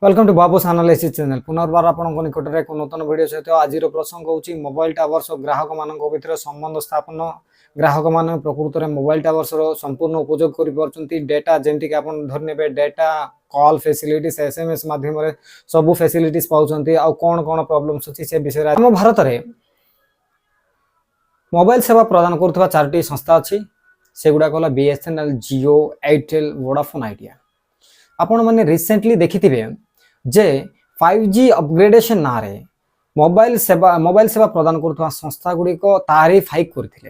Welcome to Babu's analysis channel पुनर्बार आपन निकट में एक नूतन वीडियो सहित आज प्रसंग होची मोबाइल टावर्स ग्राहक मान भर संबंध स्थापन ग्राहक मान प्रकृत में मोबाइल टावर्स संपूर्ण उपयोग कर डेटा जमीक आप धरने डेटा कॉल फैसिलिटीज एसएमएस माध्यम सबू फैसिलिटीज पाउछंती आ कौन कौन प्रॉब्लम्स अछि से विषय हम भारत में मोबाइल सेवा प्रदान करुवा 4टी संस्था अच्छी से गुडा कहला BSNL Jio Airtel Vodafone idea आपण माने रिसेंटली देखिथिबे जे 5G अपग्रेडेशन ना रे मोबाइल सेवा प्रदान करुवा संस्था गुडी को तारीफ हाइक करथिले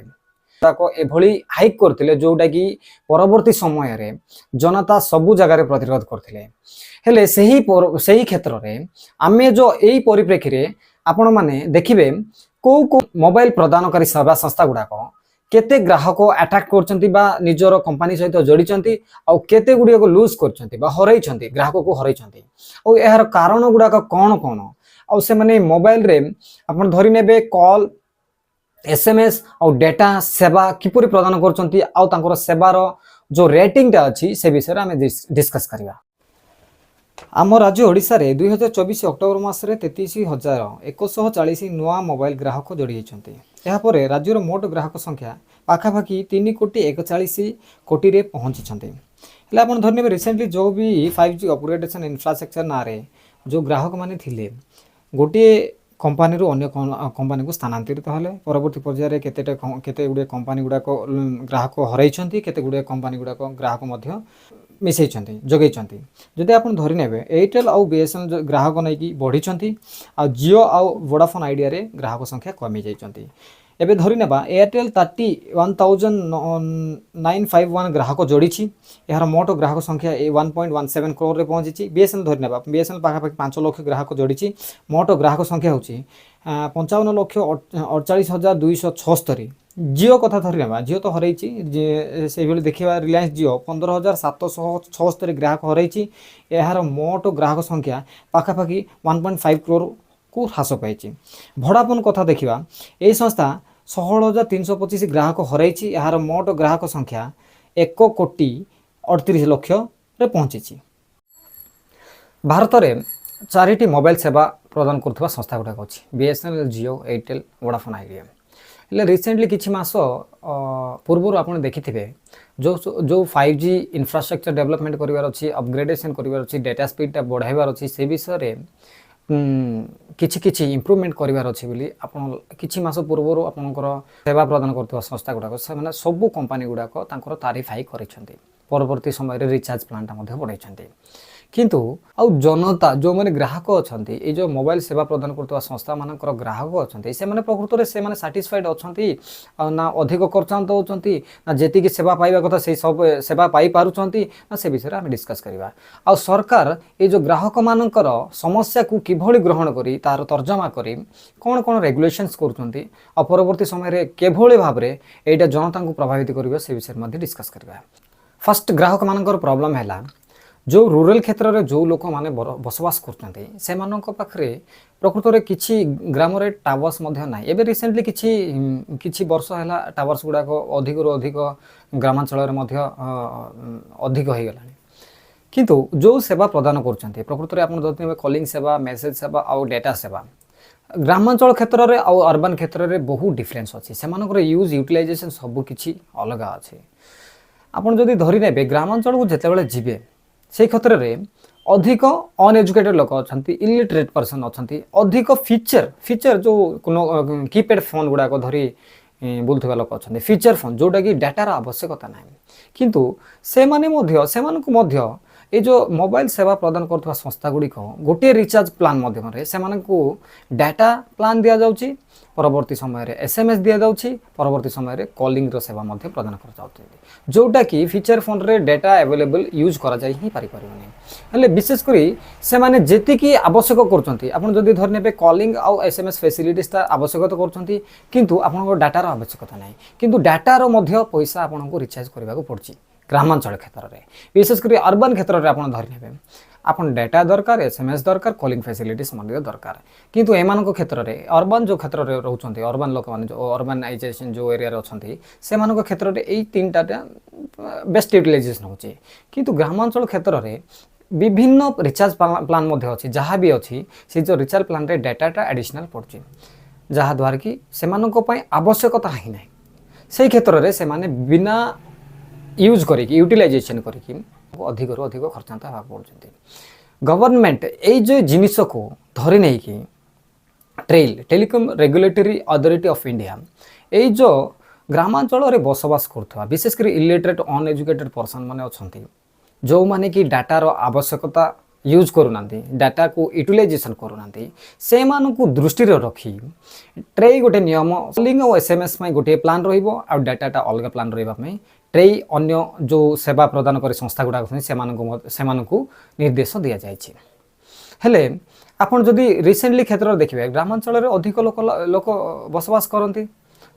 ताको एभली हाइक करथिले जोटा कि परवर्ती समय रे जनता सबु जगह रे प्रतिरोध करथिले हेले सही क्षेत्र रे आमे जो एई परिप्रेक्षी रे आपण माने देखिबे को मोबाइल प्रदानकारी सेवा संस्था गुडा को केते ग्राहक अट्रैक्ट करछंती बा निजर कंपनी सहित जोड़ीचंती आ केते गुडिया को लूज करछंती बा हरैछंती ग्राहक को हरैछंती आ एहर कारण गुडा को कोन कोन आ से माने मोबाइल रे आपण धरि नेबे कॉल एसएमएस और डेटा सेवा किपरि प्रदान करछंती आ तांकर सेवार जो रेटिंग ता अछि से विषय आमे डिस्कस करिवा। आम राज्य ओडिशा रे 2024 अक्टोबर मासरे 33,140 नुआ मोबाइल ग्राहक जोड़ी होती। यापर राज्यर मोट ग्राहक संख्या पाखापाखि 3,41 कोटी रे पहुंची। आप धरने रिसेंटली जो भी 5G अपग्रेडेशन इंफ्रास्ट्रक्चर ना रे जो ग्राहक माने थिले गोटे कंपनी रू अन्य कंपनी को स्थानांतरित हेले परवर्ती पर्यायर केते गुडे कंपनी गुडा को ग्राहक हरैछंती केते गुडे कंपनी गुडा को ग्राहक मध्य मिसैछंती जोगैछंती। जदि आपण धरि नेबे एयरटेल आउ बीएसएनएल ग्राहक नै कि बढ़िछंती आ जियो आउ वोडाफोन आइडिया रे ग्राहक संख्या कमी जाइछंती। एबे धरि नेबा एयरटेल 31,951 ग्राहक जोड़ीछि यार मोट ग्राहक संख्या 1.17 करोड़ रे पहुंची। बीएसएनएल धरि नेबा बीएसएनएल पाखापाखि 5 लाख ग्राहक जोड़ीछि मोट ग्राहक संख्या होछि 55,48,276। जियो कथा धरि नेबा जियो तो हरैछि से भली देखिबा रिलायंस जियो 15,776 ग्राहक हरैछि यार मोट ग्राहक संख्या पाखापाखि 1.5 करोड़ को ह्रास पाई। वोडाफोन कथा देखिबा ए संस्था 16,325 ग्राहक हरैछि यार मोट ग्राहक संख्या 1,38 रे पहुंची। भारत में 4टी मोबाइल सेवा प्रदान करुवा संस्था गुड़ाक अच्छी BSNL Jio Airtel Vodafone idea हेले रिसेंटली किछि मास पूर्व आप देखिथिबे जो 5G इंफ्रास्ट्रक्चर डेवलपमेंट करिवार अछि अपग्रेडेशन करिवार अछि डेटा स्पीड बढ़ाइबार अछि से विषय रे किछि इम्प्रूवमेंट करिवार अछि बोली आपण किछि मास पूर्व आपनकर सेवा प्रदान करथवा संस्था गुडाक से सबु कंपनी गुडाक तांकर तारीफ हाई करिसंती परवर्ती समय रे रिचार्ज प्लान ता मध्ये बढ़ाइछंती किंतु आउ जनता जो माने ग्राहक अछंती ए जो मोबाइल सेवा प्रदान करथवा संस्था मानकर ग्राहक अछंती से माने प्रकृत रे से माने सैटिस्फाइड अछंती ना अधिक खर्चांत होचंती ना जेति की सेवा पाइबा कथा से सब सेवा पाई पारुचंती ना से विषय रे हम डिस्कस करिवा। आ सरकार ए जो ग्राहक मानकर समस्या को किभली ग्रहण करी तार तर्जमा करी कोन कोन रेगुलेशंस करूचंती आ परवर्ती समय रे केभली भाव रे एटा जनता को प्रभावित करिवा से विषय मध्ये डिस्कस करिवा। फर्स्ट ग्राहक मानकर प्रॉब्लम हैला जो रूरल क्षेत्र में जो लोक माने बसवास करते से पाखरे प्रकृत में किसी ग्राम रे टावर्स ना एबे रिसेंटली किछि वर्ष है टावर्स गुड़ाक अधिक अधिक ग्रामांचल अधिक हो गला किंतु जो सेवा प्रदान करते प्रकृत में आप कॉलिंग सेवा मेसेज सेवा और डेटा सेवा ग्रामांचल क्षेत्र में आउ अर्बन क्षेत्र में बहुत डिफरेन्स अच्छी से यूज यूटिलाइजेशन सबकि अलग अच्छे। आपड़ जदि धरी ने ग्रामांचल को जिते बड़े जीवे से क्षेत्र में अधिक अनएजुकेटेड लोक अच्छा इलिटरेट पर्सन अच्छा अधिक फीचर जो कीपैड फोन गुड़ाक धरी बुलुवा लोक अच्छा फीचर फोन जोटा कि डाटार आवश्यकता ना किंतु से ये जो मोबाइल सेवा प्रदान करथवा संस्था गुड़िक गोटे रिचार्ज प्लान मध्यम से डाटा प्लान दि जाउची परवर्ती समय रे एसएमएस दि जाउची परवर्ती समय रे कॉलिंग रो सेवा मध्य प्रदान कर जाउची जोटा कि फीचर फोन रे डाटा अवेलेबल यूज करा जाई ही पारि परबनी हले विशेष करी से माने जेति की आवश्यक करचंती आपण जदी धर नेबे कॉलिंग आउ एसएमएस फैसिलिटीज ता आवश्यकता करचंती किंतु आपण को डाटा रो आवश्यकता नै किंतु डाटा रो मध्य पैसा आपण को रिचार्ज करबा को पड़ची ग्रामांचल क्षेत्र में विशेषकर अर्बन क्षेत्र में आप धरने आपन डाटा दरकार एसएमएस दरकार कॉलिंग फैसिलिटीज दरकार किंतु एमान क्षेत्र में अर्बन जो क्षेत्र में रोचंती अर्बन लोक माने जो अर्बनाइजेशन जो एरिया अच्छी से क्षेत्र में यही 3टा बेस्ट यूटिलाइजेशन होची किंतु ग्रामांचल क्षेत्र में विभिन्न रिचार्ज प्लान मध्य अच्छी जहाँ भी अच्छी से जो रिचार्ज प्लान रे डाटाटा एडिशनल पड़ुଛି जहाँद्वारा कि सेमानंको पई आवश्यकता ही ना से क्षेत्र में से बिना यूज करिकी यूटिलाइजेशन करिकी अधिक रु अधिक खर्चांत होगा पड़ुଛନ୍ତି गवर्नमेंट ये जो जिनिस को धरी नहीं कि trail telecom regulatory authority of India ये जो ग्रामांचल रे बसवास करथवा विशेषकर इलिटरेट अनएजुकेटेड पर्सन माने अछंती जो माने कि डाटार आवश्यकता यूज करूना डाटा को यूटिलाइजेशन करूना से मानू दृष्टि रखी ट्रे गोटे नियम कॉलिंग और एसएमएस गोटे प्लान रहिबो आ डाटाटा अलग प्लान रही ट्रे अन्य जो सेवा प्रदान कर संस्था गुड़ाक से निर्देश दि जाए आपन जदि रिसेंटली क्षेत्र देखिए ग्रामांचल अधिक लोक बसवास करती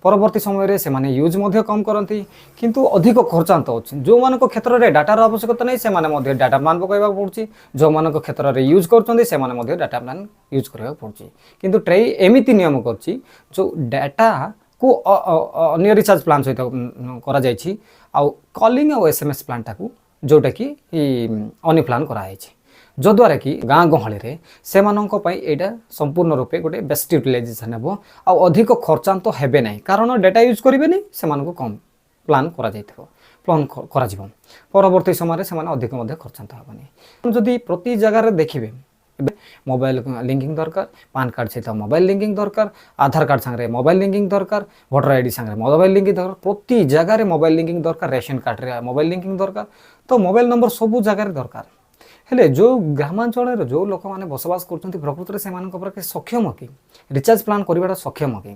परवर्ती समय से माने यूज मध्य कम करती किंतु अधिक खर्चांत अच्छे जो मान क्षेत्र में डाटार आवश्यकता नहीं से डाटा प्लान पकड़ा पड़ुଛି जो मान क्षेत्र में यूज कर डाटा प्लान यूज करने पड़ुଛି किंतु ट्रे एमती नियम कर जो डाटा को अन्य रिचार्ज प्लान सहित करा जायछि आउ कॉलिंग और एसएमएस प्लान टाकू जोटा कि अन्य प्लान कराई जद्वारा कि गाँ गहली से यहाँ संपूर्ण रूपे गोटे बेस्ट यूटिलाइजेशन हे आउ अधिक खर्चांत तो हेबे नहीं कारण डाटा यूज करेंगे नहीं से कम प्लान प्लान परवर्ती समय से अधिक खर्चांत हेनी जदि प्रति जगार देखिए मोबाइल लिंकिंग दरकार पान कार्ड सहित मोबाइल लिंकिंग दरकार आधार कार्ड सांगे मोबाइल लिंकिंग दरकार भोटर आईडी सांगे मोबाइल लिंकिंग दरकार प्रति जगार मोबाइल लिंकिंग दरकार रेशन कार्ड रे मोबाइल लिंकिंग दरकार तो मोबाइल नंबर सबू जगार दरकार हेले जो ग्रामांचल जो लोक मैंने बसवास कर प्रकृत में से सक्षम कि रिचार्ज प्लान करवाटा सक्षम कि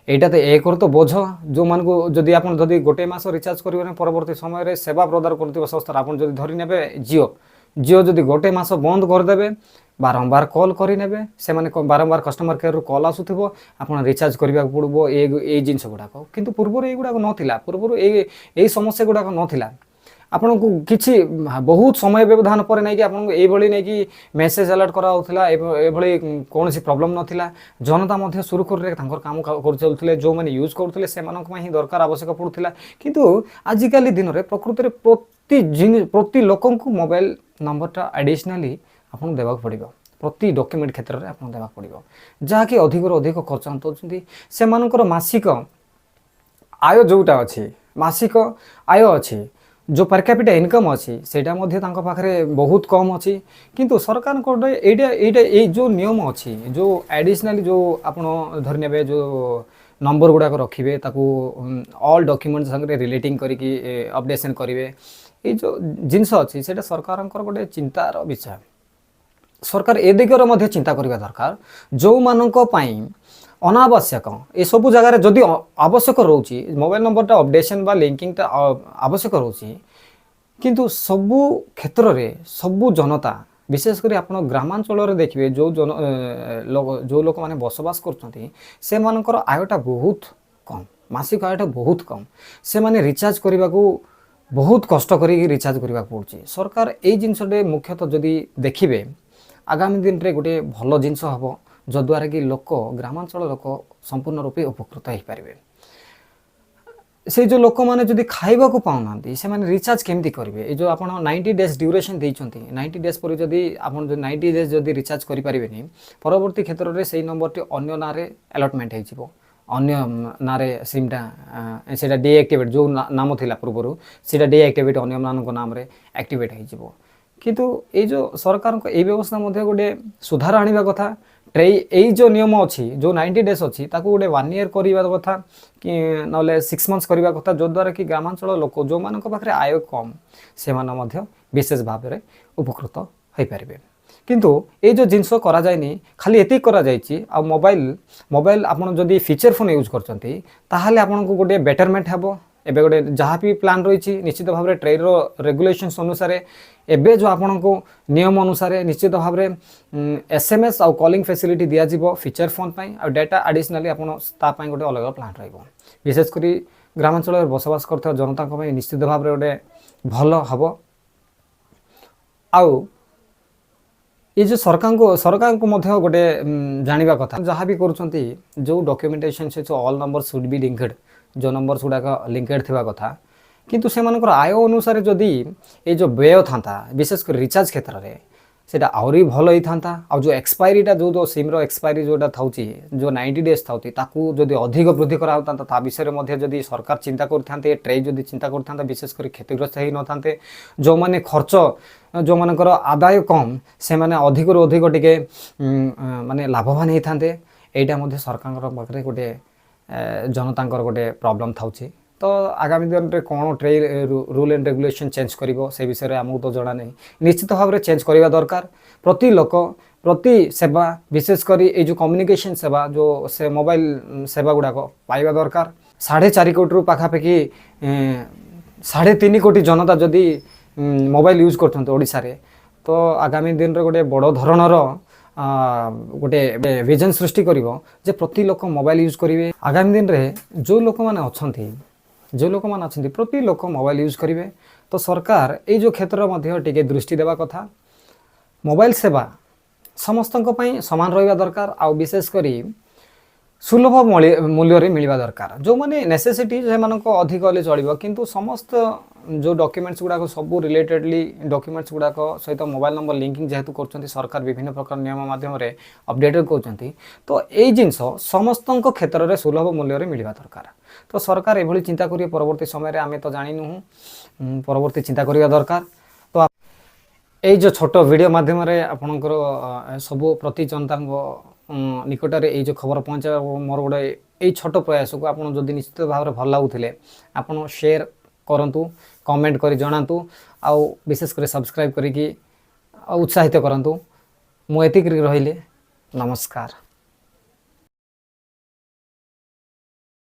यहाँ तो एक तो बोझ जो मान को जदि आप गोटे मास रिचार्ज करेंगे परवर्ती समय सेवा प्रदान कर संस्था आप धरी ने जियो जियो जदि गोटे मास बंद करदे बारंबार कॉल करें से बारंबार कस्टमर केयर कॉल आसूब आप रिचार्ज करने पड़ो ये जिनस गुड़ाक कितु पूर्व युवाक नाला पूर्व यही समस्या गुड़ाक नाला आपन को किसी बहुत समय व्यवधान पर नहीं कि आपन एभली नहीं कि मेसेज अलर्ट कराउथला एभली कौन सी प्रॉब्लम नथिला जनता मध्य सुरखुर काम कर चलुथिले जो माने यूज करथले से मानक ही दरकार आवश्यक पड़ुथिला किंतु आजिकाली दिन रे प्रकृति रे प्रति लोकन को मोबाइल नंबरटा एडिशनली आपन देबा पड़िबो प्रति डॉक्यूमेंट क्षेत्र में आपन देबा पड़िबो जहाँकि अधिक अधिक खर्च होउछंती से मानकर मासिक आय जोटा अछि मासिक आय अछि जो पर कैपिटा इनकम अच्छी सेटा मध्य तांको पाखरे बहुत कम अच्छी किंतु सरकार को ये जो नियम अच्छी जो एडिशनली जो आपण धरि नेबे जो नंबर गुड़ाक रखिए ताकू ऑल डॉक्यूमेंट संगे रिलेटिंग करिकी अपडेशन करिवे ये जो जिनस अच्छी सेटा सरकार गोटे चिंतार विषय सरकार ए दिगरे मध्य चिंता करबा दरकार जो माननको पई अनावश्यक ये सब जगह जदि आवश्यक रोची मोबाइल नंबरटा अपडेशन बा लिंकिंगटा आवश्यक रोची किंतु सबु क्षेत्र रे सबु जनता विशेषकर आप ग्रामांचल देखिए जो लोक मैंने बसवास करछंती से मानकर आयटा बहुत कम मासिक आयटा बहुत कम से माने रिचार्ज करने को बहुत कष्ट करी रिचार्ज करने पड़ुछि सरकार ये जिनसटे मुख्यतः जदि देखिए आगामी दिन रे गोटे भल जिनस हम जद्वारा कि लोक ग्रामांचल लोक संपूर्ण रूपे उपकृत हो पारे से जो लोक मैंने जदि खाइबा को पाऊना से मैंने रिचार्ज केमती करेंगे ये जो आप 90 डेज ड्यूरेशन देइछंती 90 डेज पर जदि आप 90 डेज जदि रिचार्ज करि पारिबेनी परवर्ती क्षेत्र में से नंबर अन्य नारे अलॉटमेंट हो अन्य नारे सिमटा सेटा डीएक्टिवेट जो नाम थिला पूर्व सेटा डीएक्टिवेट अन्य मानक नाम रे एक्टिवेट हो किंतु ये जो सरकार को ये व्यवस्था मध्य गोटे सुधार आनिबा कथा ट्रे यही जो नियम अच्छी जो 90 डेज अच्छी ताको गोटे 1 ईयर करवा कथा कि नले 6 मंथ्स करवा कथा जो द्वारा कि ग्रामांचल लोक जो मान पाखे आय कम से विशेष भाव में उपकृत हो पारे किंतु ये जो जिनस करा जायनी खाली एति करा जायछि आ मोबाइल आपन जदि फीचर फोन यूज करचंती ताहाले आपन को गोटे बेटरमेंट हेबो एबे गोटे जहाँ भी प्लान रही निश्चित भाव में ट्रेड रेगुलेशंस अनुसार एबे जो आपण को नियम अनुसार निश्चित भाव में एसएमएस आउ कॉलिंग फैसिलिटी दिया जिवो फीचर फोन पाई आ डाटा एडिशनली आपण ता पाई गोटे अलग प्लान रहिबो विशेषकर ग्रामांचल बसवास करथि जनता को निश्चित भाव में गोटे भल हबो आउ ये जो सरकार को मध्य गोटे जानिबा कथा जहाँ भी करूछंती जो डॉक्यूमेंटेशन से all number should be linked जो नंबर गुड़ाक लिंकेड थिबा कथा किंतु से आय अनुसार जदि ये जो व्यय था विशेषकर रिचार्ज क्षेत्र में सेटा आहरी भल होता आ जो एक्सपायरीटा जो सिम्र एक्सपायरी जोटा था जो 90 डेज था जदि अधिक वृद्धि करा विषय में जदि सरकार चिंता करते ट्रे जदि चिंता करता विशेषकर क्षतिग्रस्त हो न था जो मैंने खर्च जो मानकर आदाय कम से माने अधिक रु अधिक टे माने लाभवान होता यहाँ सरकार पाखे गोटे जनता गोटे प्रॉब्लम था तो आगामी दिन में कौन ट्रे रूल एंड रेगुलेशन चेंज करिवो से विषय में आमको तो जना नहीं निश्चित भाव में चेंज करवा दरकार प्रति लोक प्रति सेवा विशेषकर ये जो कम्युनिकेशन सेवा जो से मोबाइल सेवा गुड़ाक पाइबा दरकार 4.5 कोटी रु पाखापाखि 3.5 कोटी जनता जदि मोबाइल यूज कर तो आगामी दिन में गोटे बड़ धरणर गोटे विजन सृष्टि करिवो जे प्रति लोक मोबाइल यूज करेंगे आगामी दिन में जो लोक मैंने अच्छा प्रति लोक मोबाइल यूज करेंगे तो सरकार ये जो क्षेत्र टे दृष्टि देवा कथा मोबाइल सेवा समस्त सामान रहा दरकार आ विशेषकर सुलभ मूल्य मिलवा दरकार जो मैंने नेसेसिटी से अधिक हेल्ले चलो किंतु समस्त जो डॉक्यूमेंट्स गुड़ाक सब रिलेटेडली डॉक्यूमेंट्स गुड़ाक सहित मोबाइल नंबर लिंकिंग जेहेतु कर सरकार विभिन्न प्रकार नियम माध्यम अपडेटेड कर तो यही जिनस समस्त क्षेत्र में सुलभ मूल्य मिलवा दरकार तो सरकार ये चिंता करिए परवर्ती समय आम तो जाणु परवर्ती चिंता करवा दरकार तो ये जो छोट वीडियो माध्यम आपणकर सब प्रति जनता निकट में ये जो खबर पहुँचा मोर गोटे ये छोट प्रयास को आपड़ जदि निश्चित भाव में भल लगुले आपड़ शेयर करंतु कमेंट करी जनातु आउ विशेषकर सब्सक्राइब करी उत्साहित करंतु मु एतिक रहिले नमस्कार।